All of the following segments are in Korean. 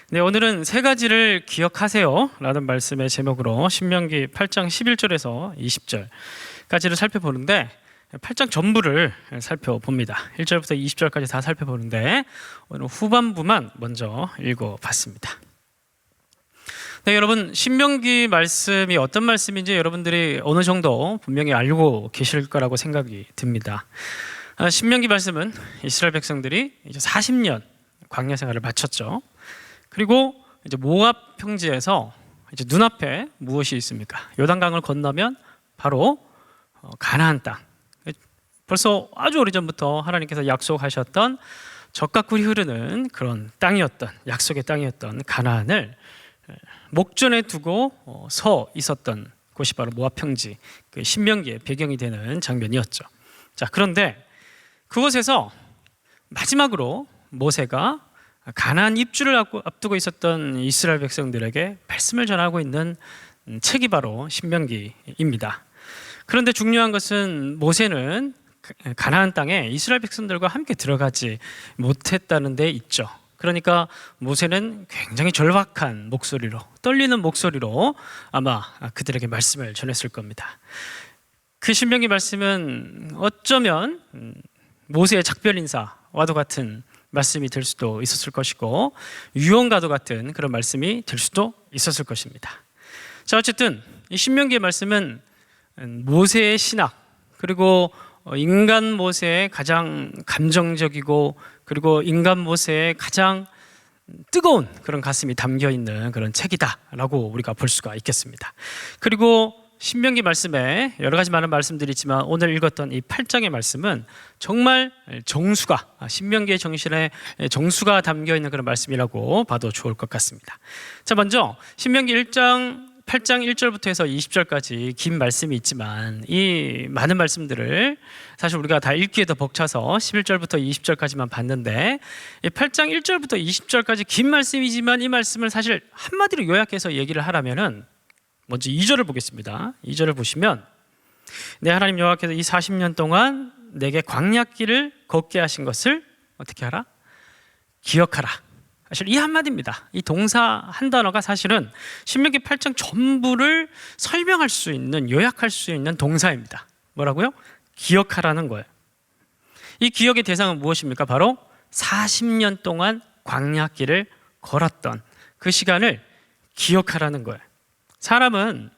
네, 오늘은 세 가지를 기억하세요 라는 말씀의 제목으로 신명기 8장 11절에서 20절까지를 살펴보는데 8장 전부를 살펴봅니다. 1절부터 20절까지 다 살펴보는데 오늘 후반부만 먼저 읽어봤습니다. 네, 여러분, 신명기 말씀이 어떤 말씀인지 여러분들이 어느 정도 분명히 알고 계실 거라고 생각이 듭니다. 신명기 말씀은 이스라엘 백성들이 이제 40년 광야 생활을 마쳤죠. 그리고 이제 모압 평지에서 이제 눈앞에 무엇이 있습니까? 요단강을 건너면 바로 가나안 땅. 벌써 아주 오래전부터 하나님께서 약속하셨던 젖과 꿀이 흐르는 그런 땅이었던, 약속의 땅이었던 가나안을 목전에 두고 서 있었던 곳이 바로 모압 평지, 그 신명기의 배경이 되는 장면이었죠. 자, 그런데 그곳에서 마지막으로 모세가 가나안 입주를 앞두고 있었던 이스라엘 백성들에게 말씀을 전하고 있는 책이 바로 신명기입니다. 그런데 중요한 것은 모세는 가나안 땅에 이스라엘 백성들과 함께 들어가지 못했다는 데 있죠. 그러니까 모세는 굉장히 절박한 목소리로, 떨리는 목소리로 아마 그들에게 말씀을 전했을 겁니다. 그 신명기 말씀은 어쩌면 모세의 작별 인사와도 같은 말씀이 될 수도 있었을 것이고 유언과도 같은 그런 말씀이 될 수도 있었을 것입니다. 자, 어쨌든 이 신명기의 말씀은 모세의 신학, 그리고 인간 모세의 가장 감정적이고 그리고 인간 모세의 가장 뜨거운 그런 가슴이 담겨 있는 그런 책이다라고 우리가 볼 수가 있겠습니다. 그리고 신명기 말씀에 여러 가지 많은 말씀들이 있지만 오늘 읽었던 이 8장의 말씀은 정말 정수가, 신명기의 정신에 정수가 담겨 있는 그런 말씀이라고 봐도 좋을 것 같습니다. 자, 먼저 신명기 8장 1절부터 해서 20절까지 긴 말씀이 있지만 이 많은 말씀들을 사실 우리가 다 읽기에도 벅차서 11절부터 20절까지만 봤는데 이 8장 1절부터 20절까지 긴 말씀이지만 이 말씀을 사실 한마디로 요약해서 얘기를 하라면은 먼저 2절을 보겠습니다. 2절을 보시면 내 하나님 여호와께서 이 40년 동안 내게 광야길을 걷게 하신 것을 어떻게 하라? 기억하라. 사실 이 한마디입니다. 이 동사 한 단어가 사실은 신명기 8장 전부를 설명할 수 있는, 요약할 수 있는 동사입니다. 뭐라고요? 기억하라는 거예요. 이 기억의 대상은 무엇입니까? 바로 40년 동안 광야길을 걸었던 그 시간을 기억하라는 거예요. 사람은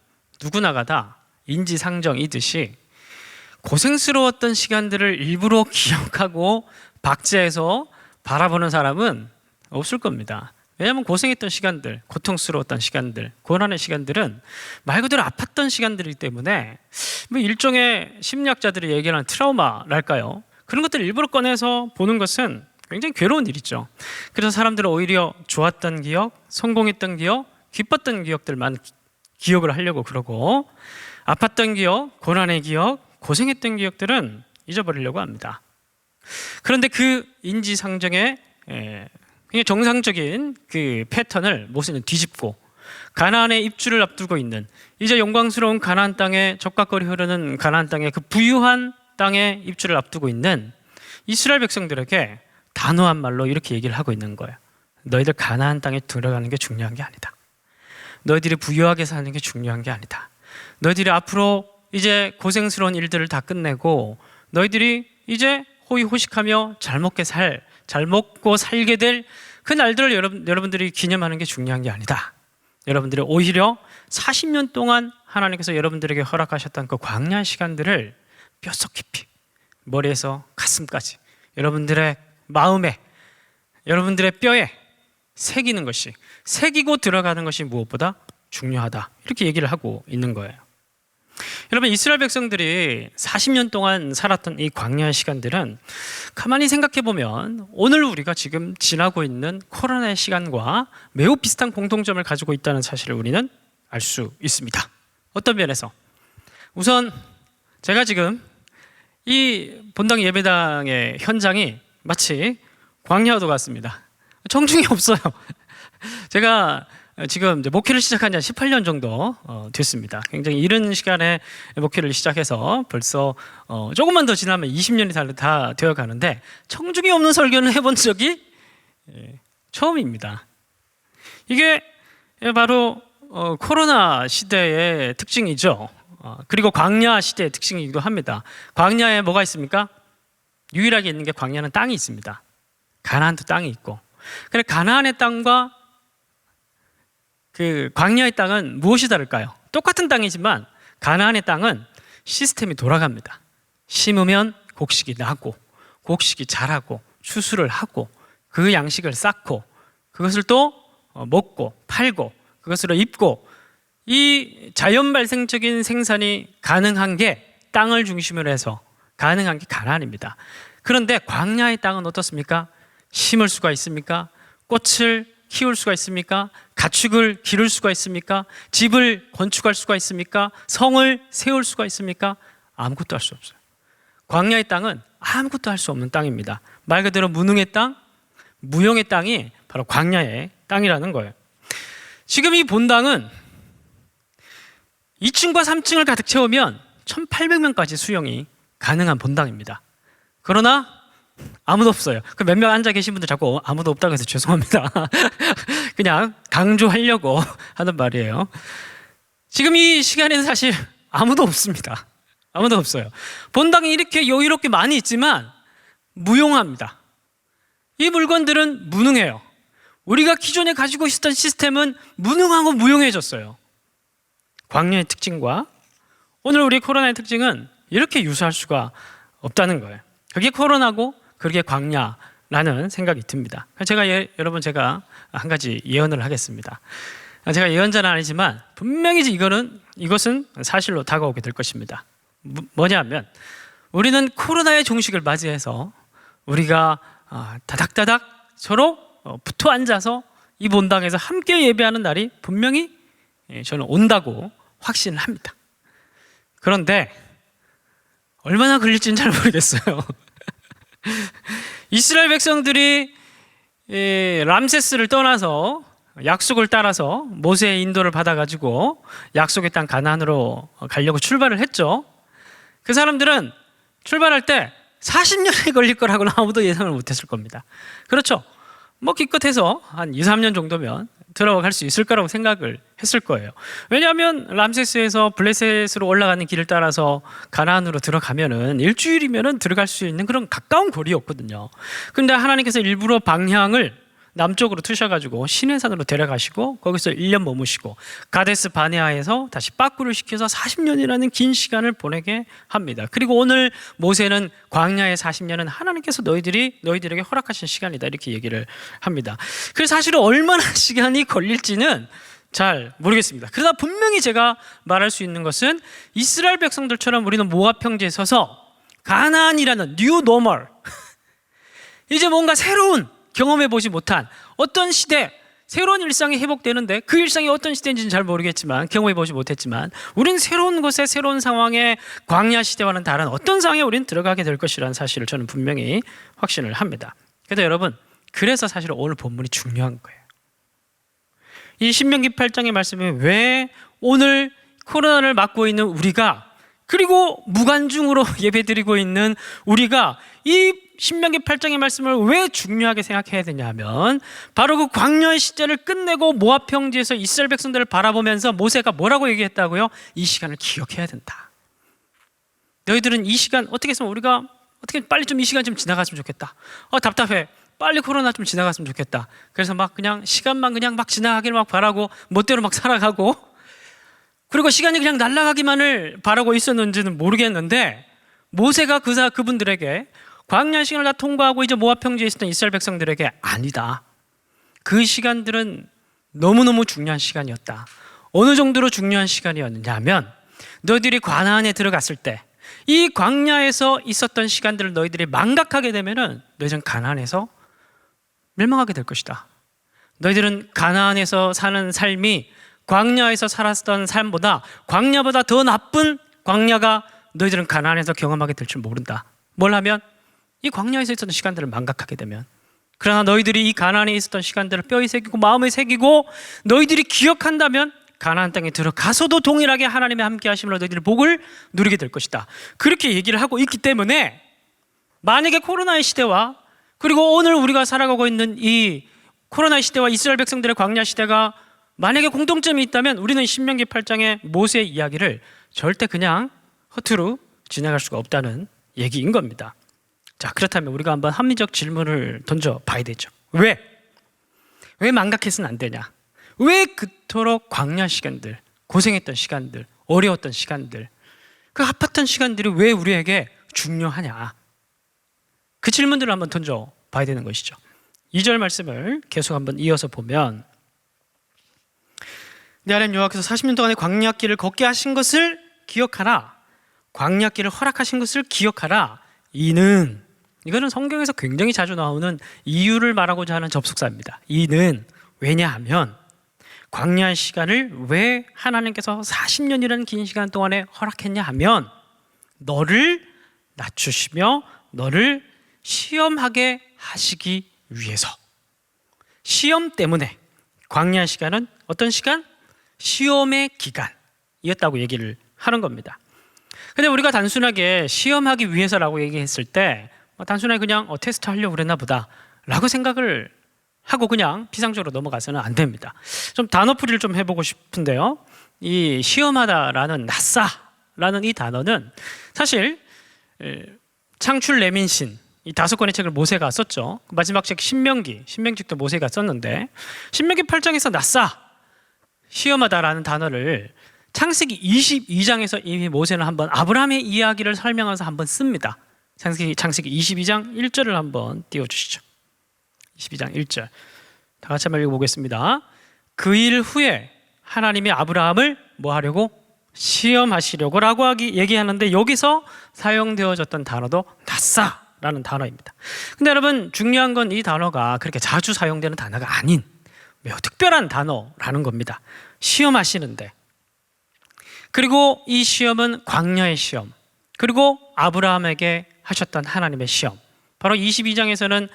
누구나가 다 인지상정이듯이 고생스러웠던 시간들을 일부러 기억하고 박제해서 바라보는 사람은 없을 겁니다. 왜냐하면 고생했던 시간들, 고통스러웠던 시간들, 고난의 시간들은 말 그대로 아팠던 시간들이기 때문에 뭐 일종의 심리학자들이 얘기하는 트라우마랄까요? 그런 것들을 일부러 꺼내서 보는 것은 굉장히 괴로운 일이죠. 그래서 사람들은 오히려 좋았던 기억, 성공했던 기억, 기뻤던 기억들만 기억을 하려고 그러고 아팠던 기억, 고난의 기억, 고생했던 기억들은 잊어버리려고 합니다. 그런데 그 인지상정의 굉장히 정상적인 그 패턴을 모세는 뒤집고 가나안의 입주를 앞두고 있는 이제 영광스러운 가나안 땅에 젖과 꿀이 흐르는 가나안 땅에 그 부유한 땅에 입주를 앞두고 있는 이스라엘 백성들에게 단호한 말로 이렇게 얘기를 하고 있는 거예요. 너희들 가나안 땅에 들어가는 게 중요한 게 아니다. 너희들이 부유하게 사는 게 중요한 게 아니다. 너희들이 앞으로 이제 고생스러운 일들을 다 끝내고 너희들이 이제 호의호식하며 잘 먹고 살게 될 그 날들을 여러분들이 기념하는 게 중요한 게 아니다. 여러분들이 오히려 40년 동안 하나님께서 여러분들에게 허락하셨던 그 광야 시간들을 뼛속 깊이 머리에서 가슴까지 여러분들의 마음에, 여러분들의 뼈에 새기는 것이, 새기고 들어가는 것이 무엇보다 중요하다. 이렇게 얘기를 하고 있는 거예요. 여러분, 이스라엘 백성들이 40년 동안 살았던 이 광야의 시간들은 가만히 생각해 보면 오늘 우리가 지금 지나고 있는 코로나의 시간과 매우 비슷한 공통점을 가지고 있다는 사실을 우리는 알 수 있습니다. 어떤 면에서? 우선 제가 지금 이 본당 예배당의 현장이 마치 광야와도 같습니다. 청중이 없어요. 제가 지금 이제 목회를 시작한 지 한 18년 정도 됐습니다. 굉장히 이른 시간에 목회를 시작해서 벌써 조금만 더 지나면 20년이 다 되어 가는데 청중이 없는 설교는 해본 적이 처음입니다. 이게 바로 코로나 시대의 특징이죠. 그리고 광야 시대의 특징이기도 합니다. 광야에 뭐가 있습니까? 유일하게 있는 게 광야는 땅이 있습니다. 가나안도 땅이 있고. 그런데 가나안의 땅과 그 광야의 땅은 무엇이 다를까요? 똑같은 땅이지만 가나안의 땅은 시스템이 돌아갑니다. 심으면 곡식이 나고, 곡식이 자라고, 추수를 하고, 그 양식을 쌓고, 그것을 또 먹고 팔고 그것으로 입고, 이 자연 발생적인 생산이 가능한 게 땅을 중심으로 해서 가능한 게 가나안입니다. 그런데 광야의 땅은 어떻습니까? 심을 수가 있습니까? 꽃을 키울 수가 있습니까? 가축을 기를 수가 있습니까? 집을 건축할 수가 있습니까? 성을 세울 수가 있습니까? 아무것도 할 수 없어요. 광야의 땅은 아무것도 할 수 없는 땅입니다. 말 그대로 무능의 땅, 무용의 땅이 바로 광야의 땅이라는 거예요. 지금 이 본당은 2층과 3층을 가득 채우면 1,800명까지 수용이 가능한 본당입니다. 그러나 아무도 없어요. 그 몇 명 앉아 계신 분들 자꾸 아무도 없다고 해서 죄송합니다. 그냥 강조하려고 하는 말이에요. 지금 이 시간에는 사실 아무도 없습니다. 아무도 없어요. 본당이 이렇게 여유롭게 많이 있지만 무용합니다. 이 물건들은 무능해요. 우리가 기존에 가지고 있었던 시스템은 무능하고 무용해졌어요. 광야의 특징과 오늘 우리 코로나의 특징은 이렇게 유사할 수가 없다는 거예요. 그게 코로나고 그게 광야라는 생각이 듭니다. 여러분 제가 한 가지 예언을 하겠습니다. 제가 예언자는 아니지만 분명히 이것은 사실로 다가오게 될 것입니다. 뭐냐면 우리는 코로나의 종식을 맞이해서 우리가 다닥다닥 서로 붙어 앉아서 이 본당에서 함께 예배하는 날이 분명히 저는 온다고 확신을 합니다. 그런데 얼마나 걸릴지는 잘 모르겠어요. 이스라엘 백성들이 람세스를 떠나서 약속을 따라서 모세의 인도를 받아가지고 약속의 땅 가나안으로 가려고 출발을 했죠. 그 사람들은 출발할 때 40년이 걸릴 거라고는 아무도 예상을 못했을 겁니다. 그렇죠? 뭐 기껏해서 한 2, 3년 정도면 들어갈 수 있을 거라고 생각을 했을 거예요. 왜냐하면 람세스에서 블레셋으로 올라가는 길을 따라서 가나안으로 들어가면은 일주일이면은 들어갈 수 있는 그런 가까운 거리였거든요. 그런데 하나님께서 일부러 방향을 남쪽으로 트셔가지고 시내산으로 데려가시고 거기서 1년 머무시고 가데스 바네아에서 다시 빠꾸를 시켜서 40년이라는 긴 시간을 보내게 합니다. 그리고 오늘 모세는 광야의 40년은 하나님께서 너희들에게 허락하신 시간이다 이렇게 얘기를 합니다. 그래서 사실은 얼마나 시간이 걸릴지는 잘 모르겠습니다. 그러나 분명히 제가 말할 수 있는 것은 이스라엘 백성들처럼 우리는 모압 평지에 서서 가나안이라는 뉴 노멀 이제 뭔가 새로운 경험해보지 못한 어떤 시대, 새로운 일상이 회복되는데 그 일상이 어떤 시대인지는 잘 모르겠지만 경험해보지 못했지만 우린 새로운 곳에 새로운 상황에 광야 시대와는 다른 어떤 상황에 우린 들어가게 될 것이라는 사실을 저는 분명히 확신을 합니다. 그래서 여러분, 그래서 사실 오늘 본문이 중요한 거예요. 이 신명기 8장의 말씀이 왜 오늘 코로나를 맞고 있는 우리가 그리고 무관중으로 예배드리고 있는 우리가 이 신명기 8장의 말씀을 왜 중요하게 생각해야 되냐면 바로 그 광야의 시대를 끝내고 모압 평지에서 이스라엘 백성들을 바라보면서 모세가 뭐라고 얘기했다고요? 이 시간을 기억해야 된다. 너희들은 이 시간 어떻게 했으면 우리가 어떻게 빨리 좀 이 시간 좀 지나갔으면 좋겠다. 답답해. 빨리 코로나 좀 지나갔으면 좋겠다. 그래서 막 그냥 시간만 그냥 막 지나가기를 막 바라고 멋대로 막 살아가고 그리고 시간이 그냥 날아가기만을 바라고 있었는지는 모르겠는데 모세가 그분들에게 광야 시간을 다 통과하고 이제 모압 평지에 있었던 이스라엘 백성들에게 아니다. 그 시간들은 너무너무 중요한 시간이었다. 어느 정도로 중요한 시간이었느냐 하면 너희들이 가나안에 들어갔을 때 이 광야에서 있었던 시간들을 너희들이 망각하게 되면은 너희들은 가나안에서 멸망하게 될 것이다. 너희들은 가나안에서 사는 삶이 광야에서 살았던 삶보다 광야보다 더 나쁜 광야가 너희들은 가나안에서 경험하게 될 줄 모른다. 뭘 하면? 이 광야에서 있었던 시간들을 망각하게 되면. 그러나 너희들이 이 가나안에 있었던 시간들을 뼈에 새기고 마음에 새기고 너희들이 기억한다면 가나안 땅에 들어가서도 동일하게 하나님의 함께 하심으로 너희들이 복을 누리게 될 것이다. 그렇게 얘기를 하고 있기 때문에 만약에 코로나의 시대와 그리고 오늘 우리가 살아가고 있는 이 코로나 시대와 이스라엘 백성들의 광야 시대가 만약에 공통점이 있다면 우리는 신명기 8장의 모세의 이야기를 절대 그냥 허투루 지나갈 수가 없다는 얘기인 겁니다. 자, 그렇다면 우리가 한번 합리적 질문을 던져봐야 되죠. 왜 망각해서는 안 되냐? 왜 그토록 광야 시간들, 고생했던 시간들, 어려웠던 시간들, 그 아팠던 시간들이 왜 우리에게 중요하냐? 그 질문들을 한번 던져봐야 되는 것이죠. 2절 말씀을 계속 한번 이어서 보면, 내 하나님 여호와께서 40년 동안의 광야길을 걷게 하신 것을 기억하라. 광야길을 허락하신 것을 기억하라. 이거는 성경에서 굉장히 자주 나오는 이유를 말하고자 하는 접속사입니다. 왜냐하면 광야 시간을 왜 하나님께서 40년이라는 긴 시간 동안에 허락했냐 하면 너를 낮추시며 너를 시험하게 하시기 위해서. 시험 때문에 광야 시간은 어떤 시간? 시험의 기간이었다고 얘기를 하는 겁니다. 근데 우리가 단순하게 시험하기 위해서라고 얘기했을 때 단순하게 그냥 테스트 하려고 그랬나 보다 라고 생각을 하고 그냥 피상적으로 넘어가서는 안 됩니다. 좀 단어풀이를 좀 해보고 싶은데요. 이 시험하다라는 낫사라는 이 단어는 사실 창출 레민신 이 5권의 책을 모세가 썼죠. 마지막 책 신명기도 모세가 썼는데 신명기 8장에서 낫사 시험하다라는 단어를 창세기 22장에서 이미 모세는 한번 아브라함의 이야기를 설명해서 한번 씁니다. 창세기 22장 1절을 한번 띄워주시죠. 22장 1절 다 같이 한번 읽어보겠습니다. 그 일 후에 하나님이 아브라함을 뭐 하려고? 시험하시려고 라고 얘기하는데 여기서 사용되어졌던 단어도 낫사라는 단어입니다. 근데 여러분 중요한 건 이 단어가 그렇게 자주 사용되는 단어가 아닌 매우 특별한 단어라는 겁니다. 시험하시는데, 그리고 이 시험은 광야의 시험, 그리고 아브라함에게 하셨던 하나님의 시험, 바로 22장에서는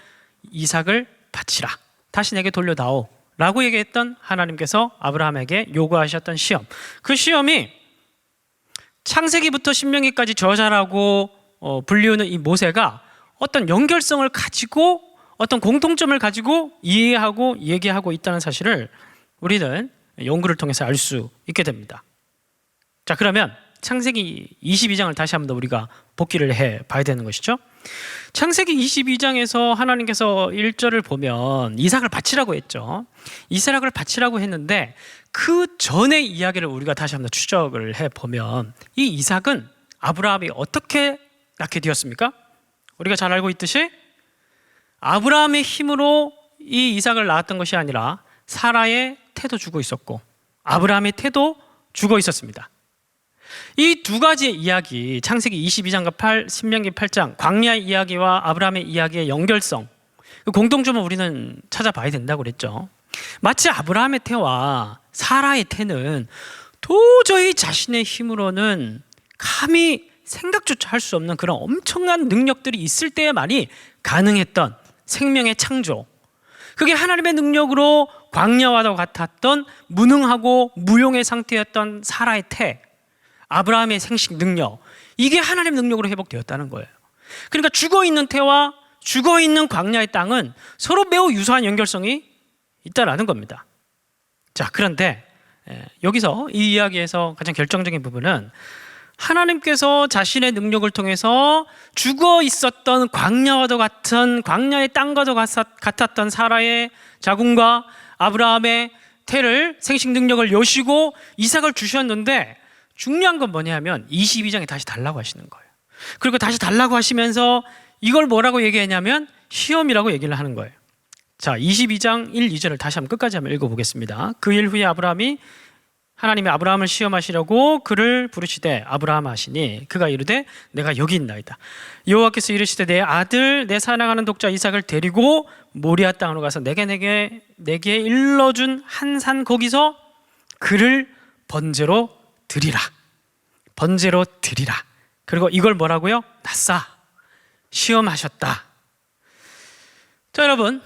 이삭을 바치라, 다시 내게 돌려다오 라고 얘기했던 하나님께서 아브라함에게 요구하셨던 시험, 그 시험이 창세기부터 신명기까지 저자라고 불리우는 이 모세가 어떤 연결성을 가지고 어떤 공통점을 가지고 이해하고 얘기하고 있다는 사실을 우리는 연구를 통해서 알 수 있게 됩니다. 자, 그러면 창세기 22장을 다시 한번 더 우리가 복기를 해 봐야 되는 것이죠. 창세기 22장에서 하나님께서 1절을 보면 이삭을 바치라고 했죠. 이삭을 바치라고 했는데 그 전의 이야기를 우리가 다시 한번 추적을 해 보면 이 이삭은 아브라함이 어떻게 낳게 되었습니까? 우리가 잘 알고 있듯이 아브라함의 힘으로 이 이삭을 낳았던 것이 아니라 사라의 태도 죽어 있었고 아브라함의 태도 죽어 있었습니다. 이 두 가지의 이야기, 창세기 22장과 신명기 8장 광야의 이야기와 아브라함의 이야기의 연결성, 그 공통점을 우리는 찾아봐야 된다고 그랬죠. 마치 아브라함의 태와 사라의 태는 도저히 자신의 힘으로는 감히 생각조차 할 수 없는 그런 엄청난 능력들이 있을 때에만이 가능했던 생명의 창조, 그게 하나님의 능력으로 광야와도 같았던 무능하고 무용의 상태였던 사라의 태, 아브라함의 생식 능력, 이게 하나님의 능력으로 회복되었다는 거예요. 그러니까 죽어있는 태와 죽어있는 광야의 땅은 서로 매우 유사한 연결성이 있다라는 겁니다. 자, 그런데 여기서 이 이야기에서 가장 결정적인 부분은 하나님께서 자신의 능력을 통해서 죽어 있었던 광야와도 같은 광야의 땅과도 같았던 사라의 자궁과 아브라함의 태를 생식 능력을 여시고 이삭을 주셨는데 중요한 건 뭐냐면 22장에 다시 달라고 하시는 거예요. 그리고 다시 달라고 하시면서 이걸 뭐라고 얘기하냐면 시험이라고 얘기를 하는 거예요. 자, 22장 1, 2절을 다시 한번 끝까지 한번 읽어보겠습니다. 그 일 후에 하나님이 아브라함을 시험하시려고 그를 부르시되 아브라함 하시니 그가 이르되 내가 여기 있나이다. 여호와께서 이르시되 내 아들 내 사랑하는 독자 이삭을 데리고 모리아 땅으로 가서 내게 일러준 한 산 거기서 그를 번제로 드리라. 그리고 이걸 뭐라고요? 낫사, 시험하셨다. 자, 여러분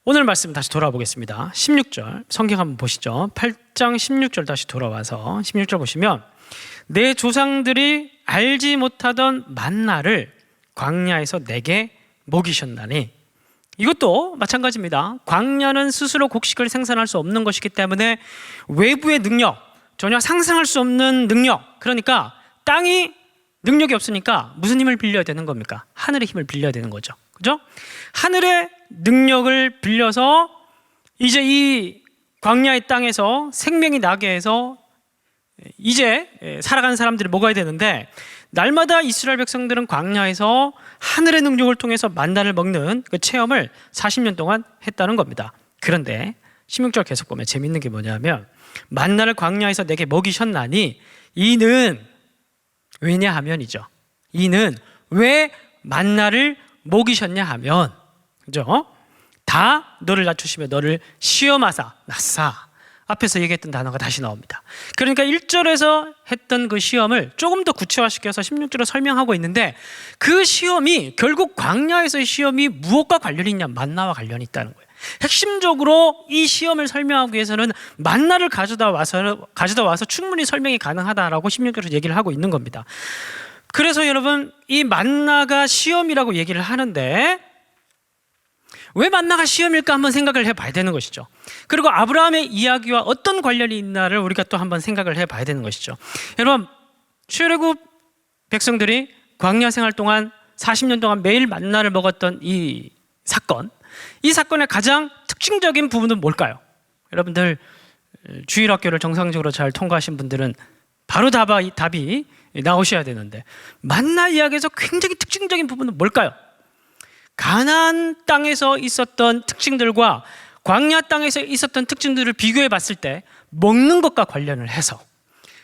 오늘 말씀 다시 돌아보겠습니다. 16절 성경 한번 보시죠. 8장 16절 다시 돌아와서 16절 보시면 내 조상들이 알지 못하던 만나를 광야에서 내게 먹이셨나니 이것도 마찬가지입니다. 광야는 스스로 곡식을 생산할 수 없는 것이기 때문에 외부의 능력, 전혀 상상할 수 없는 능력, 그러니까 땅이 능력이 없으니까 무슨 힘을 빌려야 되는 겁니까? 하늘의 힘을 빌려야 되는 거죠. 그죠? 하늘의 능력을 빌려서 이제 이 광야의 땅에서 생명이 나게 해서 이제 살아가는 사람들이 먹어야 되는데, 날마다 이스라엘 백성들은 광야에서 하늘의 능력을 통해서 만나를 먹는 그 체험을 40년 동안 했다는 겁니다. 그런데 16절 계속 보면 재밌는 게 뭐냐면, 만나를 광야에서 내게 먹이셨나니 이는 왜냐하면이죠. 이는 왜 만나를 먹이셨냐 하면, 그죠? 다 너를 낮추시며 너를 시험하사 낫사. 앞에서 얘기했던 단어가 다시 나옵니다. 그러니까 1절에서 했던 그 시험을 조금 더 구체화시켜서 16절에 설명하고 있는데, 그 시험이 결국 광야에서의 시험이 무엇과 관련이 있냐? 만나와 관련이 있다는 거예요. 핵심적으로 이 시험을 설명하기 위해서는 만나를 가져다 와서 충분히 설명이 가능하다라고 16절에서 얘기를 하고 있는 겁니다. 그래서 여러분, 이 만나가 시험이라고 얘기를 하는데 왜 만나가 시험일까 한번 생각을 해봐야 되는 것이죠. 그리고 아브라함의 이야기와 어떤 관련이 있나를 우리가 또 한번 생각을 해봐야 되는 것이죠. 여러분, 출애굽 백성들이 광야 생활 동안 40년 동안 매일 만나를 먹었던 이 사건의 가장 특징적인 부분은 뭘까요? 여러분들 주일학교를 정상적으로 잘 통과하신 분들은 바로 답이 나오셔야 되는데, 만나 이야기에서 굉장히 특징적인 부분은 뭘까요? 가나안 땅에서 있었던 특징들과 광야 땅에서 있었던 특징들을 비교해 봤을 때 먹는 것과 관련을 해서,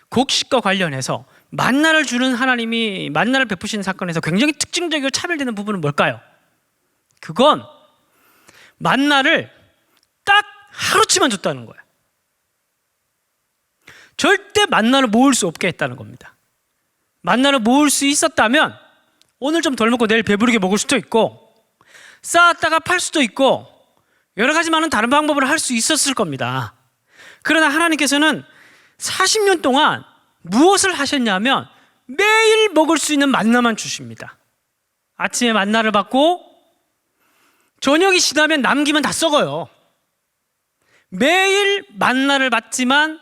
곡식과 관련해서 만나를 주는 하나님이 만나를 베푸시는 사건에서 굉장히 특징적이고 차별되는 부분은 뭘까요? 그건 만나를 딱 하루치만 줬다는 거예요. 절대 만나를 모을 수 없게 했다는 겁니다. 만나를 모을 수 있었다면 오늘 좀 덜 먹고 내일 배부르게 먹을 수도 있고, 쌓았다가 팔 수도 있고, 여러 가지 많은 다른 방법을 할 수 있었을 겁니다. 그러나 하나님께서는 40년 동안 무엇을 하셨냐면 매일 먹을 수 있는 만나만 주십니다. 아침에 만나를 받고 저녁이 지나면 남기면 다 썩어요. 매일 만나를 받지만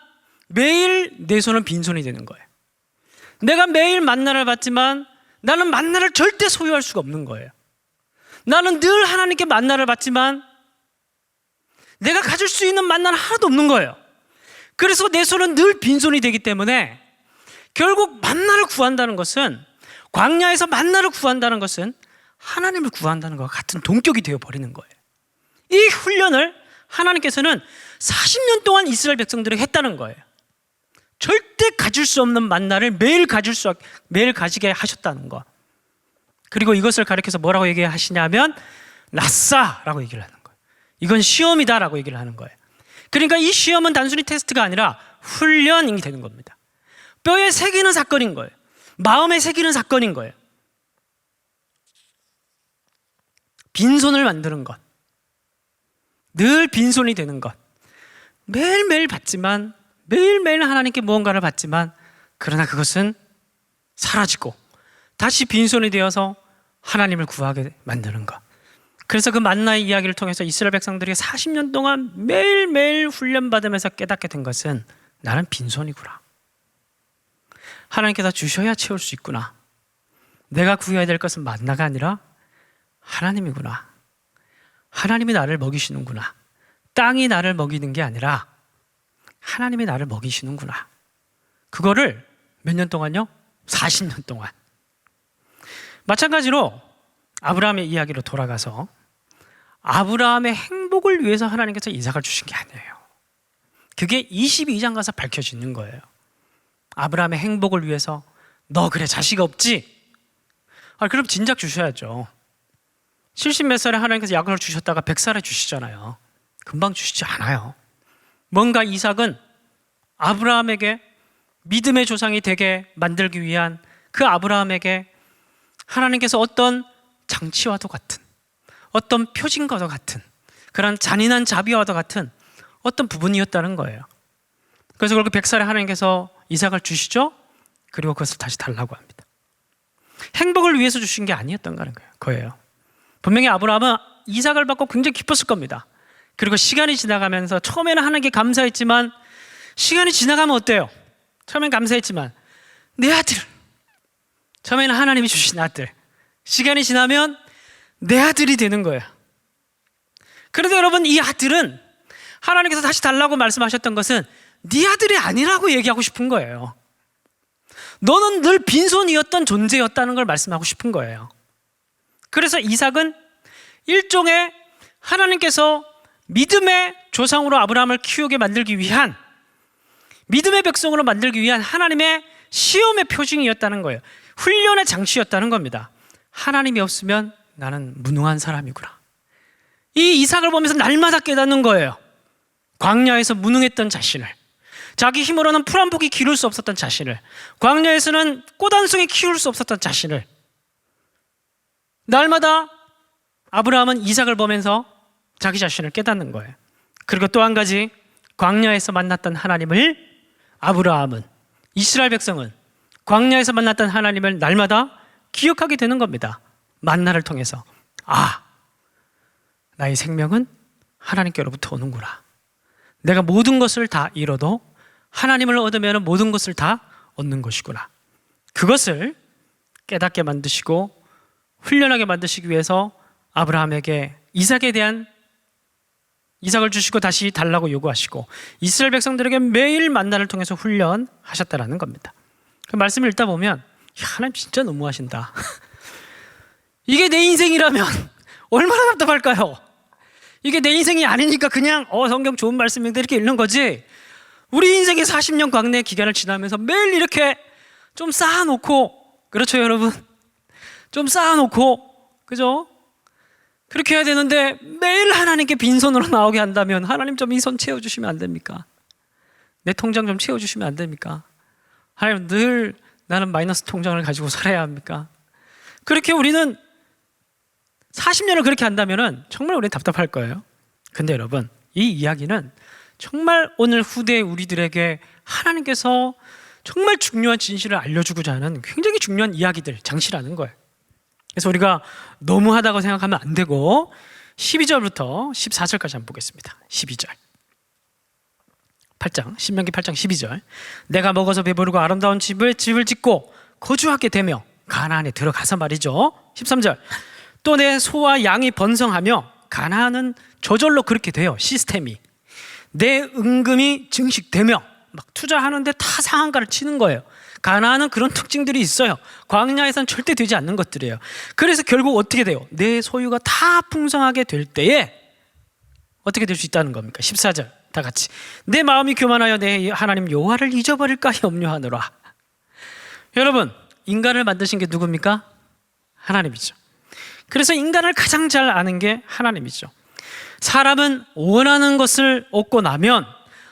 매일 내 손은 빈손이 되는 거예요. 내가 매일 만나를 받지만 나는 만나를 절대 소유할 수가 없는 거예요. 나는 늘 하나님께 만나를 받지만 내가 가질 수 있는 만나는 하나도 없는 거예요. 그래서 내 손은 늘 빈손이 되기 때문에 결국 만나를 구한다는 것은, 광야에서 만나를 구한다는 것은 하나님을 구한다는 것과 같은 동격이 되어버리는 거예요. 이 훈련을 하나님께서는 40년 동안 이스라엘 백성들에게 했다는 거예요. 절대 가질 수 없는 만나를 매일 가지게 하셨다는 거. 그리고 이것을 가리켜서 뭐라고 얘기하시냐면 낫사라고 얘기를 하는 거예요. 이건 시험이다라고 얘기를 하는 거예요. 그러니까 이 시험은 단순히 테스트가 아니라 훈련이 되는 겁니다. 뼈에 새기는 사건인 거예요. 마음에 새기는 사건인 거예요. 빈손을 만드는 것, 늘 빈손이 되는 것, 매일매일 받지만, 매일매일 하나님께 무언가를 받지만, 그러나 그것은 사라지고 다시 빈손이 되어서 하나님을 구하게 만드는 것. 그래서 그 만나의 이야기를 통해서 이스라엘 백성들이 40년 동안 매일매일 훈련받으면서 깨닫게 된 것은, 나는 빈손이구나. 하나님께서 주셔야 채울 수 있구나. 내가 구해야 될 것은 만나가 아니라 하나님이구나. 하나님이 나를 먹이시는구나. 땅이 나를 먹이는 게 아니라 하나님이 나를 먹이시는구나. 그거를 몇 년 동안요? 40년 동안. 마찬가지로 아브라함의 이야기로 돌아가서, 아브라함의 행복을 위해서 하나님께서 이삭을 주신 게 아니에요. 그게 22장 가서 밝혀지는 거예요. 아브라함의 행복을 위해서, 너 그래 자식 없지? 그럼 진작 주셔야죠. 70몇 살에 하나님께서 약을 주셨다가 100살에 주시잖아요. 금방 주시지 않아요. 뭔가 이삭은 아브라함에게 믿음의 조상이 되게 만들기 위한 그 아브라함에게 하나님께서 어떤 장치와도 같은, 어떤 표징과도 같은, 그런 잔인한 자비와도 같은 어떤 부분이었다는 거예요. 그래서 그렇게 100살에 하나님께서 이삭을 주시죠. 그리고 그것을 다시 달라고 합니다. 행복을 위해서 주신 게 아니었던 거예요. 분명히 아브라함은 이삭을 받고 굉장히 기뻤을 겁니다. 그리고 시간이 지나가면서 처음에는 하나님께 감사했지만 시간이 지나가면 어때요? 처음엔 감사했지만 내 아들, 처음에는 하나님이 주신 아들, 시간이 지나면 내 아들이 되는 거예요. 그런데 여러분, 이 아들은 하나님께서 다시 달라고 말씀하셨던 것은 네 아들이 아니라고 얘기하고 싶은 거예요. 너는 늘 빈손이었던 존재였다는 걸 말씀하고 싶은 거예요. 그래서 이삭은 일종의 하나님께서 믿음의 조상으로 아브라함을 키우게 만들기 위한, 믿음의 백성으로 만들기 위한 하나님의 시험의 표징이었다는 거예요. 훈련의 장치였다는 겁니다. 하나님이 없으면 나는 무능한 사람이구나. 이 이삭을 보면서 날마다 깨닫는 거예요. 광야에서 무능했던 자신을, 자기 힘으로는 풀 한 포기 기를 수 없었던 자신을, 광야에서는 꽃 한 송이 키울 수 없었던 자신을, 날마다 아브라함은 이삭을 보면서 자기 자신을 깨닫는 거예요. 그리고 또 한 가지, 광야에서 만났던 하나님을, 아브라함은, 이스라엘 백성은 광야에서 만났던 하나님을 날마다 기억하게 되는 겁니다. 만나를 통해서. 아, 나의 생명은 하나님께로부터 오는구나. 내가 모든 것을 다 잃어도 하나님을 얻으면 모든 것을 다 얻는 것이구나. 그것을 깨닫게 만드시고 훈련하게 만드시기 위해서 아브라함에게 이삭을 주시고 다시 달라고 요구하시고 이스라엘 백성들에게 매일 만나를 통해서 훈련하셨다라는 겁니다. 그 말씀을 읽다 보면 하나님 진짜 너무하신다. 이게 내 인생이라면 얼마나 답답할까요? 이게 내 인생이 아니니까 그냥 성경 좋은 말씀인데 이렇게 읽는 거지, 우리 인생의 40년 광내 기간을 지나면서 매일 이렇게 좀 쌓아놓고, 그렇죠 여러분? 좀 쌓아놓고, 그죠? 그렇게 해야 되는데 매일 하나님께 빈손으로 나오게 한다면 하나님 좀 이 손 채워주시면 안 됩니까? 내 통장 좀 채워주시면 안 됩니까? 하나님 늘 나는 마이너스 통장을 가지고 살아야 합니까? 그렇게 우리는 40년을 그렇게 한다면 정말 우리는 답답할 거예요. 근데 여러분, 이 이야기는 정말 오늘 후대 우리들에게 하나님께서 정말 중요한 진실을 알려주고자 하는 굉장히 중요한 이야기들, 장치라는 거예요. 그래서 우리가 너무하다고 생각하면 안 되고 12절부터 14절까지 한번 보겠습니다. 12절 8장, 신명기 8장 12절. 내가 먹어서 배부르고 아름다운 집을 짓고 거주하게 되며 가나안에 들어가서 말이죠. 13절. 또 내 소와 양이 번성하며, 가나안은 저절로 그렇게 돼요. 시스템이. 내 은금이 증식되며, 막 투자하는데 다 상한가를 치는 거예요. 가나안은 그런 특징들이 있어요. 광야에선 절대 되지 않는 것들이에요. 그래서 결국 어떻게 돼요? 내 소유가 다 풍성하게 될 때에 어떻게 될 수 있다는 겁니까? 14절 다 같이. 내 마음이 교만하여 내 하나님 여호와를 잊어버릴까 염려하노라. 여러분, 인간을 만드신 게 누굽니까? 하나님이죠. 그래서 인간을 가장 잘 아는 게 하나님이죠. 사람은 원하는 것을 얻고 나면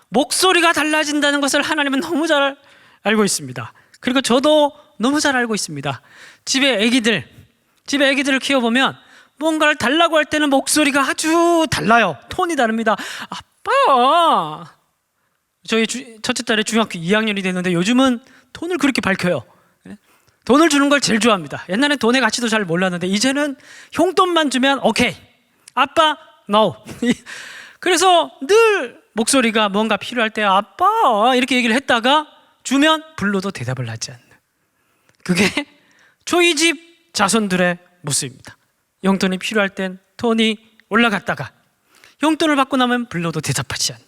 목소리가 달라진다는 것을 하나님은 너무 잘 알고 있습니다. 그리고 저도 너무 잘 알고 있습니다. 집에 애기들을 키워보면 뭔가를 달라고 할 때는 목소리가 아주 달라요. 톤이 다릅니다. 아빠, 저희 첫째 딸이 중학교 2학년이 됐는데 요즘은 톤을 그렇게 밝혀요. 돈을 주는 걸 제일 좋아합니다. 옛날엔 돈의 가치도 잘 몰랐는데 이제는 용돈만 주면 오케이, 아빠 no. 그래서 늘 목소리가 뭔가 필요할 때 아빠 이렇게 얘기를 했다가 주면 불러도 대답을 하지 않는, 그게 저희 집 자손들의 모습입니다. 용돈이 필요할 땐 톤이 올라갔다가 용돈을 받고 나면 불러도 대답하지 않는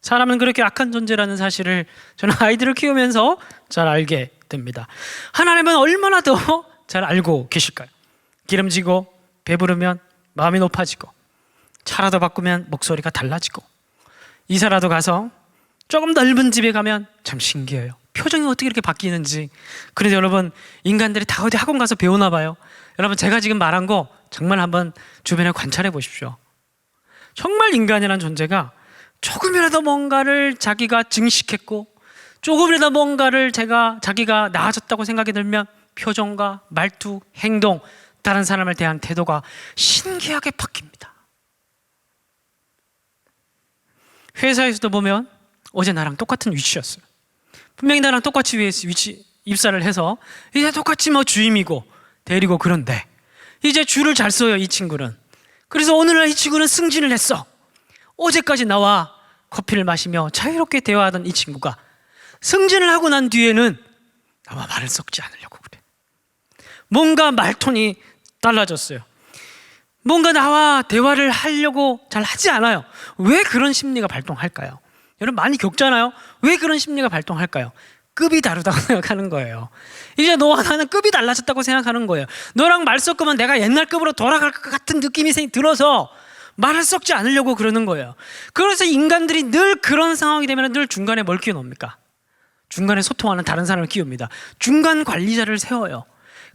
사람은 그렇게 악한 존재라는 사실을 저는 아이들을 키우면서 잘 알게 됩니다. 하나님은 얼마나 더 잘 알고 계실까요? 기름지고 배부르면 마음이 높아지고, 차라도 바꾸면 목소리가 달라지고, 이사라도 가서 조금 넓은 집에 가면 참 신기해요. 표정이 어떻게 이렇게 바뀌는지. 그런데 여러분, 인간들이 다 어디 학원 가서 배우나 봐요. 여러분, 제가 지금 말한 거 정말 한번 주변에 관찰해 보십시오. 정말 인간이라는 존재가 조금이라도 뭔가를 자기가 증식했고, 조금이라도 뭔가를 자기가 나아졌다고 생각이 들면 표정과 말투, 행동, 다른 사람을 대한 태도가 신기하게 바뀝니다. 회사에서도 보면 어제 나랑 똑같은 위치였어요. 분명히 나랑 똑같이 입사를 해서 이제 똑같이 주임이고 대리고, 그런데 이제 줄을 잘 써요, 이 친구는. 그래서 오늘날 이 친구는 승진을 했어. 어제까지 나와 커피를 마시며 자유롭게 대화하던 이 친구가 승진을 하고 난 뒤에는 아마 말을 섞지 않으려고 그래. 뭔가 말톤이 달라졌어요. 뭔가 나와 대화를 하려고 잘 하지 않아요. 왜 그런 심리가 발동할까요? 여러분 많이 겪잖아요. 왜 그런 심리가 발동할까요? 급이 다르다고 생각하는 거예요. 이제 너와 나는 급이 달라졌다고 생각하는 거예요. 너랑 말 섞으면 내가 옛날 급으로 돌아갈 것 같은 느낌이 들어서 말을 섞지 않으려고 그러는 거예요. 그래서 인간들이 늘 그런 상황이 되면 늘 중간에 뭘 끼워놓습니까? 중간에 소통하는 다른 사람을 끼웁니다. 중간 관리자를 세워요.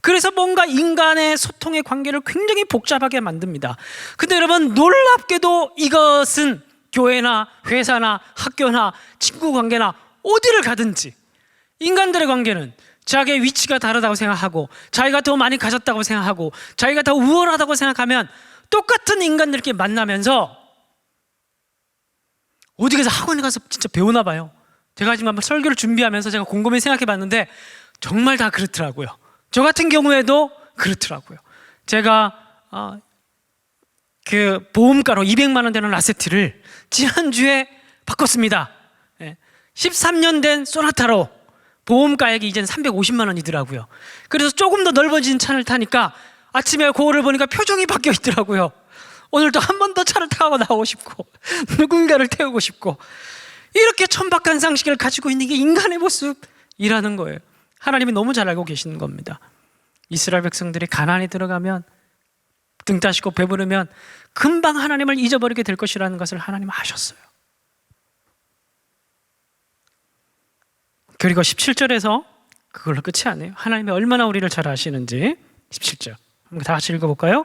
그래서 뭔가 인간의 소통의 관계를 굉장히 복잡하게 만듭니다. 근데 여러분 놀랍게도 이것은 교회나 회사나 학교나 친구 관계나 어디를 가든지 인간들의 관계는 자기의 위치가 다르다고 생각하고 자기가 더 많이 가졌다고 생각하고 자기가 더 우월하다고 생각하면 똑같은 인간들끼리 만나면서 어디 가서 학원에 가서 진짜 배우나 봐요. 제가 지금 한번 설교를 준비하면서 제가 곰곰이 생각해 봤는데 정말 다 그렇더라고요. 저 같은 경우에도 그렇더라고요. 제가 그 보험가로 200만 원 되는 라세트를 지난주에 바꿨습니다. 13년 된 소나타로 보험가액이 이제는 350만 원이더라고요. 그래서 조금 더 넓어진 차를 타니까 아침에 거울을 보니까 표정이 바뀌어 있더라고요. 오늘도 한 번 더 차를 타고 나오고 싶고 누군가를 태우고 싶고 이렇게 천박한상식을 가지고 있는 게 인간의 모습이라는 거예요. 하나님이 너무 잘 알고 계시는 겁니다. 이스라엘 백성들이 가나안에 들어가면 등 따시고 배부르면 금방 하나님을 잊어버리게 될 것이라는 것을 하나님은 아셨어요. 그리고 17절에서 그걸로 끝이 아니에요. 하나님이 얼마나 우리를 잘 아시는지 17절 한번 다 같이 읽어볼까요?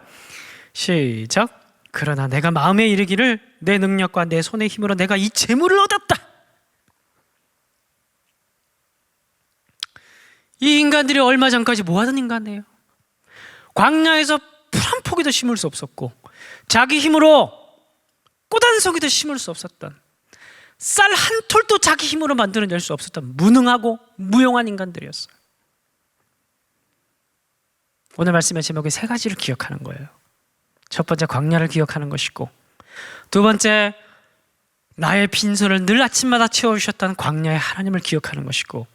시작. 그러나 내가 마음에 이르기를 내 능력과 내 손의 힘으로 내가 이 재물을 얻었다. 이 인간들이 얼마 전까지 뭐 하던 인간이에요? 광야에서 풀 한 포기도 심을 수 없었고 자기 힘으로 꽃 한 송이도 심을 수 없었던 쌀 한 톨도 자기 힘으로 만들어낼 수 없었던 무능하고 무용한 인간들이었어요. 오늘 말씀의 제목이 세 가지를 기억하는 거예요. 첫 번째 광야를 기억하는 것이고 두 번째 나의 빈손을 늘 아침마다 채워주셨던 광야의 하나님을 기억하는 것이고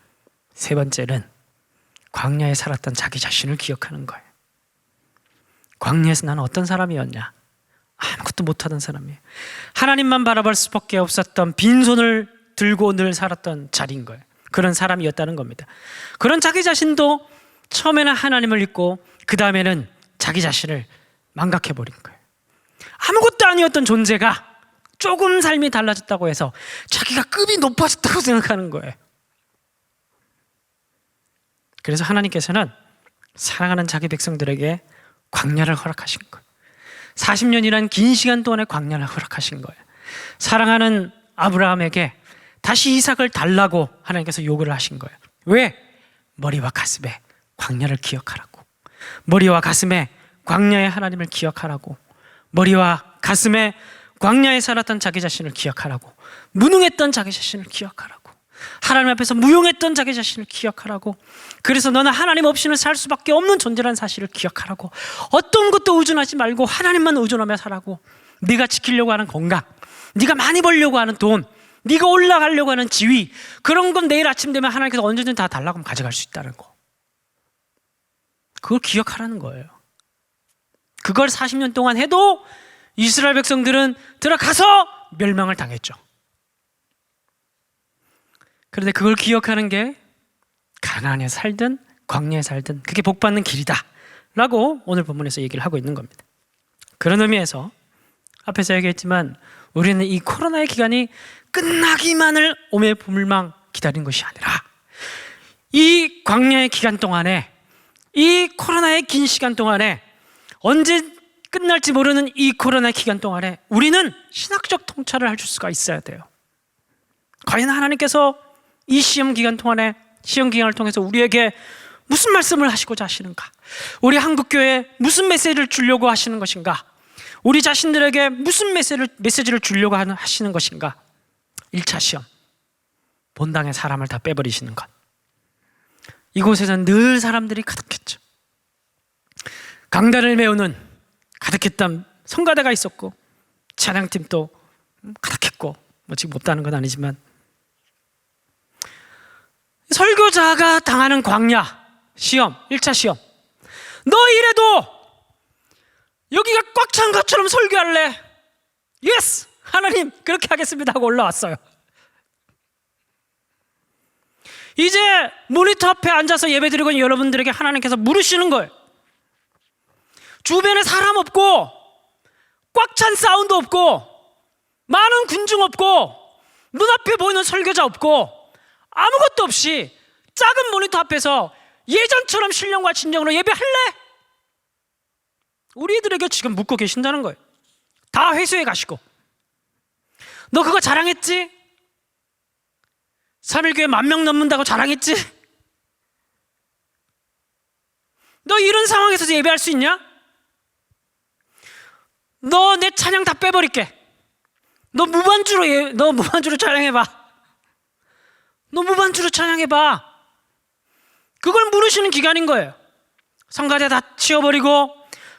세 번째는 광야에 살았던 자기 자신을 기억하는 거예요. 광야에서 나는 어떤 사람이었냐? 아무것도 못하던 사람이에요. 하나님만 바라볼 수밖에 없었던 빈손을 들고 늘 살았던 자리인 거예요. 그런 사람이었다는 겁니다. 그런 자기 자신도 처음에는 하나님을 잊고 그 다음에는 자기 자신을 망각해버린 거예요. 아무것도 아니었던 존재가 조금 삶이 달라졌다고 해서 자기가 급이 높아졌다고 생각하는 거예요. 그래서 하나님께서는 사랑하는 자기 백성들에게 광야를 허락하신 거예요. 40년이란 긴 시간 동안의 광야를 허락하신 거예요. 사랑하는 아브라함에게 다시 이삭을 달라고 하나님께서 요구를 하신 거예요. 왜? 머리와 가슴에 광야를 기억하라고. 머리와 가슴에 광야의 하나님을 기억하라고. 머리와 가슴에 광야에 살았던 자기 자신을 기억하라고. 무능했던 자기 자신을 기억하라고. 하나님 앞에서 무용했던 자기 자신을 기억하라고. 그래서 너는 하나님 없이는 살 수밖에 없는 존재라는 사실을 기억하라고. 어떤 것도 의존하지 말고 하나님만 의존하며 살라고. 네가 지키려고 하는 건강, 네가 많이 벌려고 하는 돈, 네가 올라가려고 하는 지위, 그런 건 내일 아침 되면 하나님께서 언제든 다 달라고 하면 가져갈 수 있다는 거. 그걸 기억하라는 거예요. 그걸 40년 동안 해도 이스라엘 백성들은 들어가서 멸망을 당했죠. 그런데 그걸 기억하는 게 가나안에 살든 광야에 살든 그게 복받는 길이다 라고 오늘 본문에서 얘기를 하고 있는 겁니다. 그런 의미에서 앞에서 얘기했지만 우리는 이 코로나의 기간이 끝나기만을 오매불망 기다린 것이 아니라 이 광야의 기간 동안에, 이 코로나의 긴 시간 동안에, 언제 끝날지 모르는 이 코로나의 기간 동안에 우리는 신학적 통찰을 할 수가 있어야 돼요. 과연 하나님께서 이 시험 기간을 통해서 우리에게 무슨 말씀을 하시고자 하시는가? 우리 한국교회에 무슨 메시지를 주려고 하시는 것인가? 우리 자신들에게 무슨 메시지를 주려고 하시는 것인가? 1차 시험, 본당의 사람을 다 빼버리시는 것. 이곳에서는 늘 사람들이 가득했죠. 강단을 메우는 가득했던 성가대가 있었고 찬양팀도 가득했고 뭐 지금 없다는 건 아니지만 설교자가 당하는 광야 시험, 1차 시험. 너 이래도 여기가 꽉 찬 것처럼 설교할래? 예스! 하나님 그렇게 하겠습니다 하고 올라왔어요. 이제 모니터 앞에 앉아서 예배드리고 있는 여러분들에게 하나님께서 물으시는 거예요. 주변에 사람 없고 꽉 찬 사운드 없고 많은 군중 없고 눈앞에 보이는 설교자 없고 아무것도 없이 작은 모니터 앞에서 예전처럼 신령과 진정으로 예배할래? 우리들에게 지금 묻고 계신다는 거예요. 다 회수해 가시고 너 그거 자랑했지? 3일교회 10,000명 넘는다고 자랑했지? 너 이런 상황에서 예배할 수 있냐? 너 내 찬양 다 빼버릴게. 너 무반주로 찬양해봐. 너 무반주로 찬양해봐. 그걸 물으시는 기간인 거예요. 성가대 다 치워버리고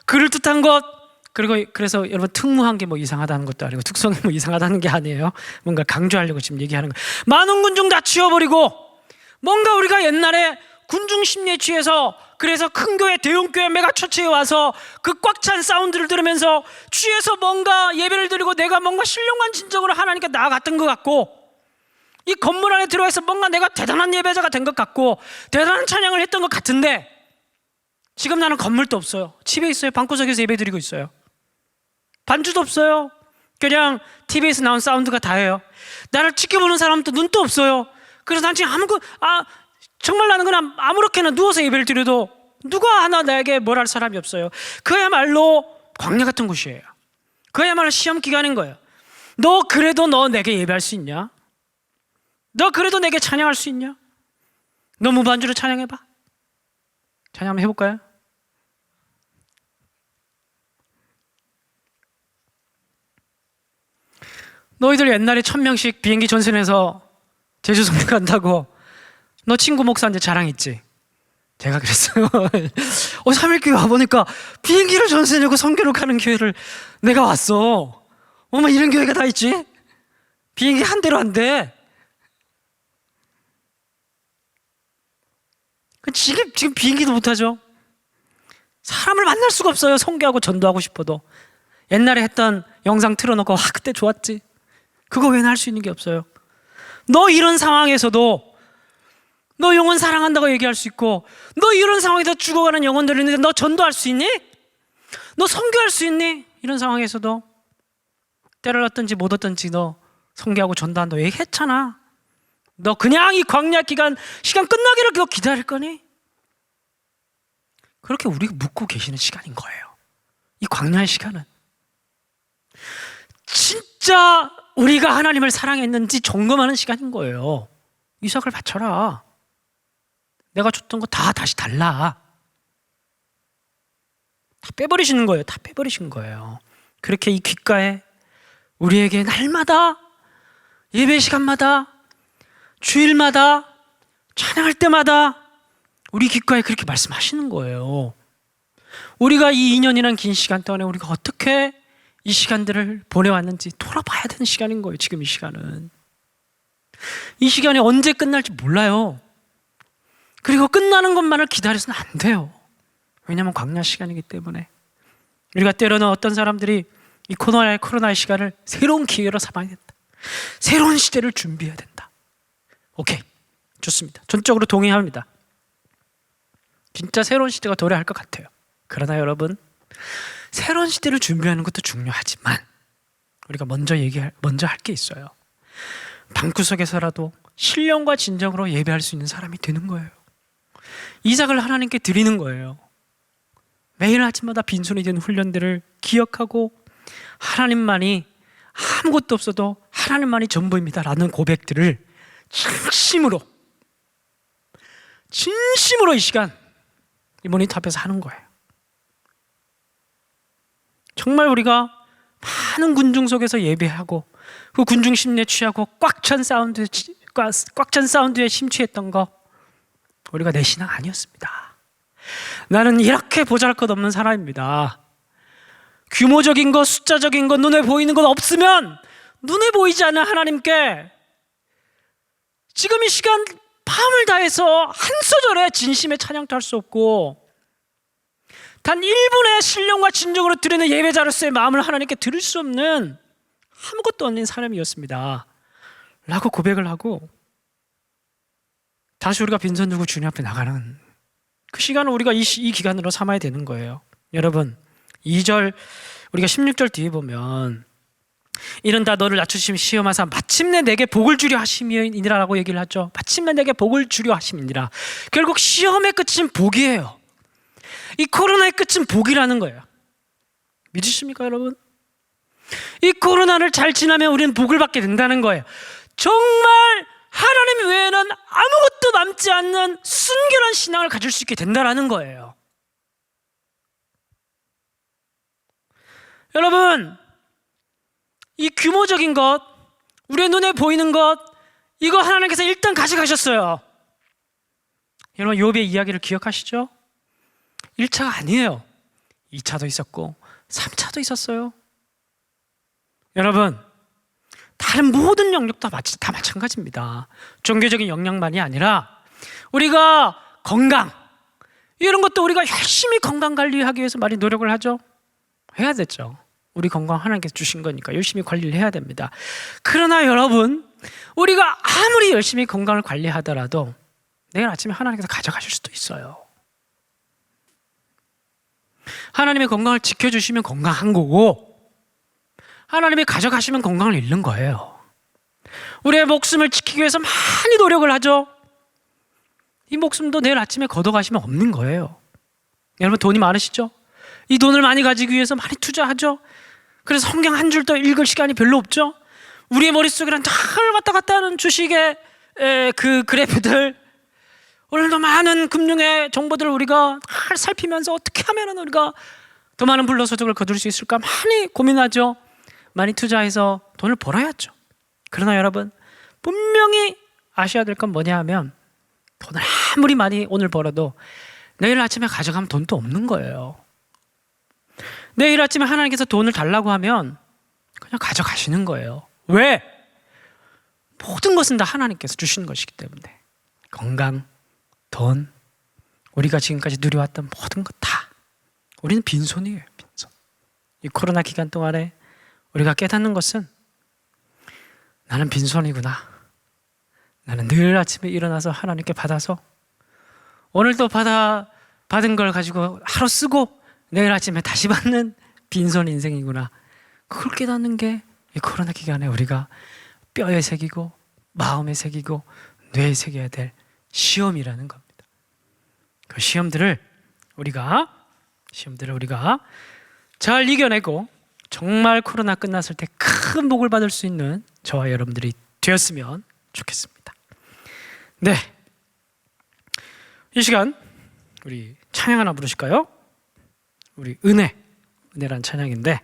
그럴듯한 것, 그리고 그래서 여러분 특무한 게 뭐 이상하다는 것도 아니고 특성이 뭐 이상하다는 게 아니에요. 뭔가 강조하려고 지금 얘기하는 거예요. 많은 군중 다 치워버리고 뭔가 우리가 옛날에 군중 심리에 취해서 그래서 큰 교회, 대형 교회, 메가처치에 와서 그 꽉 찬 사운드를 들으면서 취해서 뭔가 예배를 드리고 내가 뭔가 신령한 진정으로 하나님께 나아갔던 것 같고 이 건물 안에 들어와서 뭔가 내가 대단한 예배자가 된 것 같고 대단한 찬양을 했던 것 같은데 지금 나는 건물도 없어요. 집에 있어요. 방구석에서 예배 드리고 있어요. 반주도 없어요. 그냥 TV에서 나온 사운드가 다예요. 나를 지켜보는 사람도 눈도 없어요. 그래서 난 지금 정말 나는 그냥 아무렇게나 누워서 예배를 드려도 누가 하나 나에게 뭘 할 사람이 없어요. 그야말로 광야 같은 곳이에요. 그야말로 시험 기간인 거예요. 너 그래도 너 내게 예배할 수 있냐? 너 그래도 내게 찬양할 수 있냐? 너 무반주로 찬양해봐. 찬양 한번 해볼까요? 너희들 옛날에 1,000명씩 비행기 전선해서 제주 성교 간다고 너 친구 목사한테 자랑했지? 제가 그랬어요. 3일교회 와보니까 비행기를 전선하고 성교를 가는 교회를 내가 왔어. 어머 이런 교회가 다 있지? 비행기 한 대로 안 돼. 지금 비행기도 못하죠. 사람을 만날 수가 없어요. 성교하고 전도하고 싶어도. 옛날에 했던 영상 틀어놓고 그때 좋았지. 그거 외에는 할 수 있는 게 없어요. 너 이런 상황에서도 너 영혼 사랑한다고 얘기할 수 있고 너 이런 상황에서 죽어가는 영혼들이 있는데 너 전도할 수 있니? 너 선교할 수 있니? 이런 상황에서도 때를 얻든지 못 얻든지 너 선교하고 전도한다고 얘기했잖아. 너 그냥 이 광야 기간 시간 끝나기를 너 기다릴 거니? 그렇게 우리가 묻고 계시는 시간인 거예요. 이 광야의 시간은 진짜 우리가 하나님을 사랑했는지 점검하는 시간인 거예요. 이삭을 바쳐라. 내가 줬던 거 다 다시 달라. 다 빼버리시는 거예요. 다 빼버리신 거예요. 그렇게 이 귓가에 우리에게 날마다 예배 시간마다 주일마다 찬양할 때마다 우리 귓가에 그렇게 말씀하시는 거예요. 우리가 이 2년이란 긴 시간 동안에 우리가 어떻게 이 시간들을 보내왔는지 돌아봐야 되는 시간인 거예요. 지금 이 시간은. 이 시간이 언제 끝날지 몰라요. 그리고 끝나는 것만을 기다려서는 안 돼요. 왜냐하면 광야 시간이기 때문에. 우리가 때로는 어떤 사람들이 이 코로나의 시간을 새로운 기회로 삼아야 된다. 새로운 시대를 준비해야 된다. 오케이, 좋습니다. 전적으로 동의합니다. 진짜 새로운 시대가 도래할 것 같아요. 그러나 여러분, 새로운 시대를 준비하는 것도 중요하지만 우리가 먼저 할 게 있어요. 방구석에서라도 신령과 진정으로 예배할 수 있는 사람이 되는 거예요. 이삭을 하나님께 드리는 거예요. 매일 아침마다 빈손이 된 훈련들을 기억하고 하나님만이 아무것도 없어도 하나님만이 전부입니다 라는 고백들을 진심으로 이 시간 이 모니터 앞에서 하는 거예요. 정말 우리가 많은 군중 속에서 예배하고 그 군중 심리에 취하고 꽉 찬 사운드에 심취했던 거 우리가 내 신앙 아니었습니다. 나는 이렇게 보잘것없는 사람입니다. 규모적인 것, 숫자적인 것, 눈에 보이는 것 없으면 눈에 보이지 않는 하나님께 지금 이 시간 밤을 다해서 한 소절의 진심의 찬양도 할 수 없고 단 1분의 신령과 진정으로 드리는 예배자로서의 마음을 하나님께 드릴 수 없는 아무것도 없는 사람이었습니다 라고 고백을 하고 다시 우리가 빈손 들고 주님 앞에 나가는 그 시간을 우리가 이 기간으로 삼아야 되는 거예요. 여러분 2절 우리가 16절 뒤에 보면 이른다 너를 낮추심 시험하사 마침내 내게 복을 주려 하심이니라 라고 얘기를 하죠. 마침내 내게 복을 주려 하심이니라. 결국 시험의 끝은 복이에요. 이 코로나의 끝은 복이라는 거예요. 믿으십니까 여러분? 이 코로나를 잘 지나면 우리는 복을 받게 된다는 거예요. 정말 하나님 외에는 아무것도 남지 않는 순결한 신앙을 가질 수 있게 된다는 거예요. 여러분 이 규모적인 것, 우리의 눈에 보이는 것, 이거 하나님께서 일단 가져가셨어요. 여러분 욥의 이야기를 기억하시죠? 1차가 아니에요. 2차도 있었고 3차도 있었어요. 여러분 다른 모든 영역도 다 마찬가지입니다. 종교적인 영역만이 아니라 우리가 건강 이런 것도 우리가 열심히 건강 관리하기 위해서 많이 노력을 하죠. 해야 되죠. 우리 건강 하나님께서 주신 거니까 열심히 관리를 해야 됩니다. 그러나 여러분 우리가 아무리 열심히 건강을 관리하더라도 내일 아침에 하나님께서 가져가실 수도 있어요. 하나님의 건강을 지켜주시면 건강한 거고 하나님이 가져가시면 건강을 잃는 거예요. 우리의 목숨을 지키기 위해서 많이 노력을 하죠. 이 목숨도 내일 아침에 걷어가시면 없는 거예요. 여러분 돈이 많으시죠? 이 돈을 많이 가지기 위해서 많이 투자하죠. 그래서 성경 한 줄도 읽을 시간이 별로 없죠. 우리의 머릿속에는 잘 왔다 갔다 하는 주식의 그 그래프들, 오늘도 많은 금융의 정보들을 우리가 잘 살피면서 어떻게 하면 우리가 더 많은 불로소득을 거둘 수 있을까 많이 고민하죠. 많이 투자해서 돈을 벌어야죠. 그러나 여러분 분명히 아셔야 될 건 뭐냐 하면 돈을 아무리 많이 오늘 벌어도 내일 아침에 가져가면 돈도 없는 거예요. 내일 아침에 하나님께서 돈을 달라고 하면 그냥 가져가시는 거예요. 왜? 모든 것은 다 하나님께서 주시는 것이기 때문에. 건강, 돈, 우리가 지금까지 누려왔던 모든 것 다 우리는 빈손이에요. 빈손. 이 코로나 기간 동안에 우리가 깨닫는 것은 나는 빈손이구나. 나는 늘 아침에 일어나서 하나님께 받아서 오늘도 받은 걸 가지고 하루 쓰고 내일 아침에 다시 받는 빈손 인생이구나. 그걸 깨닫는 게 이 코로나 기간에 우리가 뼈에 새기고 마음에 새기고 뇌에 새겨야 될 시험이라는 겁니다. 그 시험들을 우리가 잘 이겨내고 정말 코로나 끝났을 때 큰 복을 받을 수 있는 저와 여러분들이 되었으면 좋겠습니다. 네, 이 시간 우리 찬양 하나 부르실까요? 우리 은혜란 찬양인데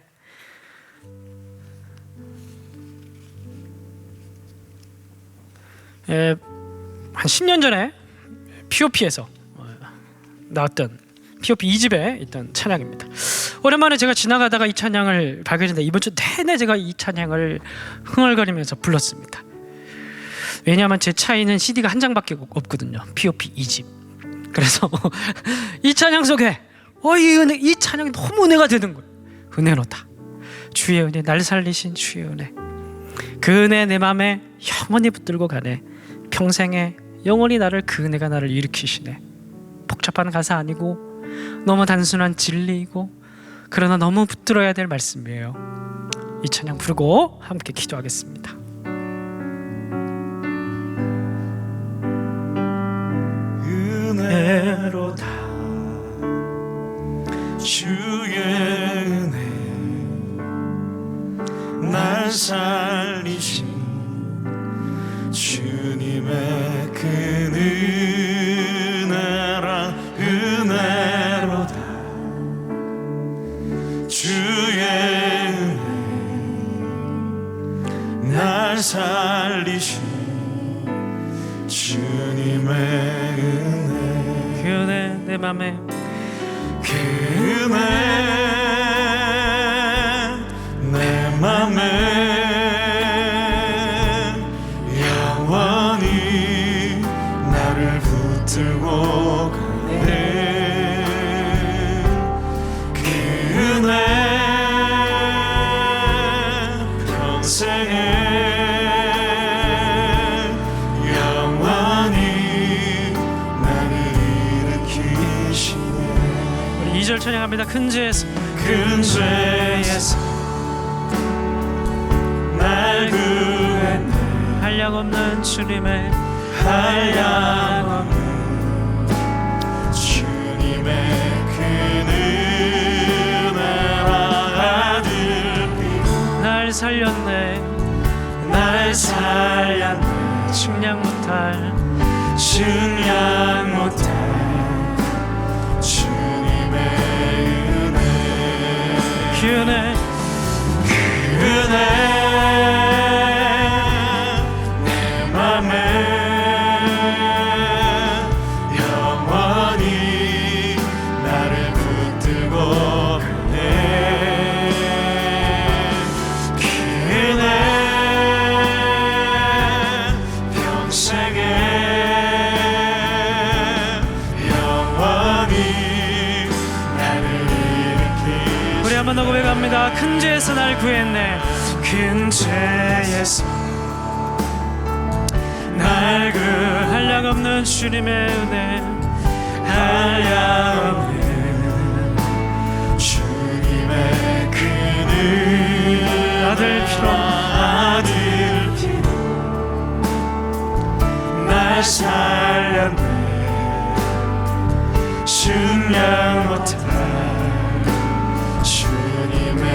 한 10년 전에 POP에서 나왔던 POP 2집에 있던 찬양입니다. 오랜만에 제가 지나가다가 이 찬양을 발견했는데 이번 주 내내 제가 이 찬양을 흥얼거리면서 불렀습니다. 왜냐하면 제 차에는 CD가 한 장밖에 없거든요. POP 2집. 그래서 이 찬양 속에 이 찬양이 너무 은혜가 되는 거예요. 은혜로다. 주의 은혜 날 살리신 주의 은혜. 그 은혜 내 맘에 영원히 붙들고 가네. 평생에 영원히 그 은혜가 나를 일으키시네. 복잡한 가사 아니고 너무 단순한 진리이고 그러나 너무 붙들어야 될 말씀이에요. 이 찬양 부르고 함께 기도하겠습니다. 은혜로다 주의 은혜 날 살리신 주님의 그 은혜라 은혜로다 주의 은혜 날 살리신 주님의 은혜 그 은혜 내 맘에 그 은혜 붙들고 가네. 그 은혜 평생에 영원히 나를 일으키시네. 우리 2절 찬양합니다. 큰 죄에서 큰 죄에서 날 구했네. 한량없는 주님의 한량없는 주님의 그 은혜와 아들 날 살렸네. 날 살렸네. 측량 못할 증량 못할 주님의 은혜. 그 은혜 내 맘에 영원히 나를 붙들고 가네. 그 은혜 평생에 영원히 나를 일으키시네. 우리 한번 더 고백합니다. 큰 죄에서 날 구했네. 큰 죄에서 날 한량없는 주님의 은혜 한량없는 주님의 그 은혜와 아들 피로 아들 피로 날 살렸네. 증량 못할 주님의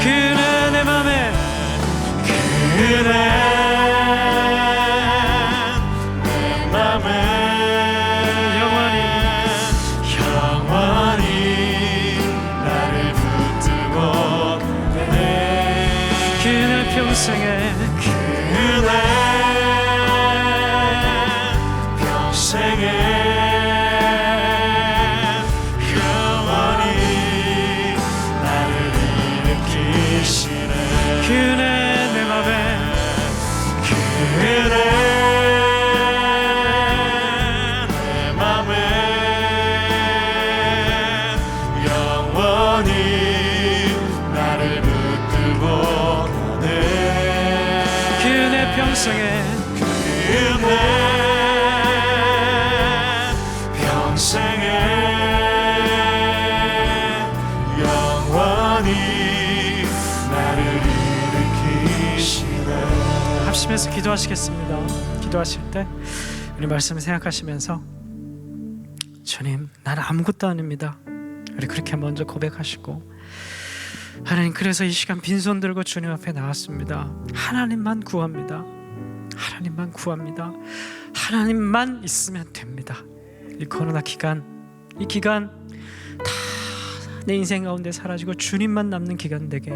그 은혜 내 맘에 그래 내 맘에 영원히 나를 붙들고 가네. 그 은혜 평생에 그 은혜 평생에 영원히 나를 일으키시네. 그 은혜 내 맘에 그래 내 맘에 영원히 나를 붙들고 가네. 그 은혜 평생에 그 은혜 평생에 영원히 나를 일으키시네. 합심해서 기도하시겠습니다. 기도하실 때 우리 말씀을 생각하시면서 주님 나는 아무것도 아닙니다. 우리 그렇게 먼저 고백하시고 하나님 그래서 이 시간 빈손 들고 주님 앞에 나왔습니다. 하나님만 구합니다. 하나님만 구합니다. 하나님만 있으면 됩니다. 이 코로나 기간 이 기간 다 내 인생 가운데 사라지고 주님만 남는 기간 되게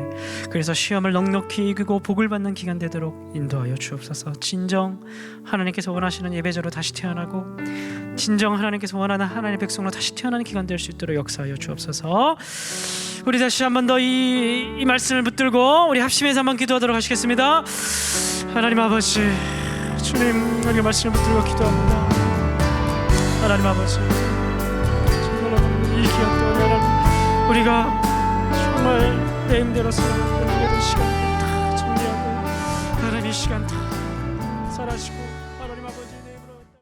그래서 시험을 넉넉히 이기고 복을 받는 기간 되도록 인도하여 주옵소서. 진정 하나님께서 원하시는 예배자로 다시 태어나고 진정 하나님께서 원하는 하나님의 백성으로 다시 태어나는 기간 될 수 있도록 역사하여 주옵소서. 우리 다시 한 번 더 이 말씀을 붙들고 우리 합심해서 한번 기도하도록 하시겠습니다. 하나님 아버지 주님 우리 말씀을 붙들고 기도합니다. 하나님 아버지 정말 이 기간 동안 하나님 우리가 정말 내 힘대로 살아가는 시간을 다 정리하고 하나님 이 시간 다 사라지고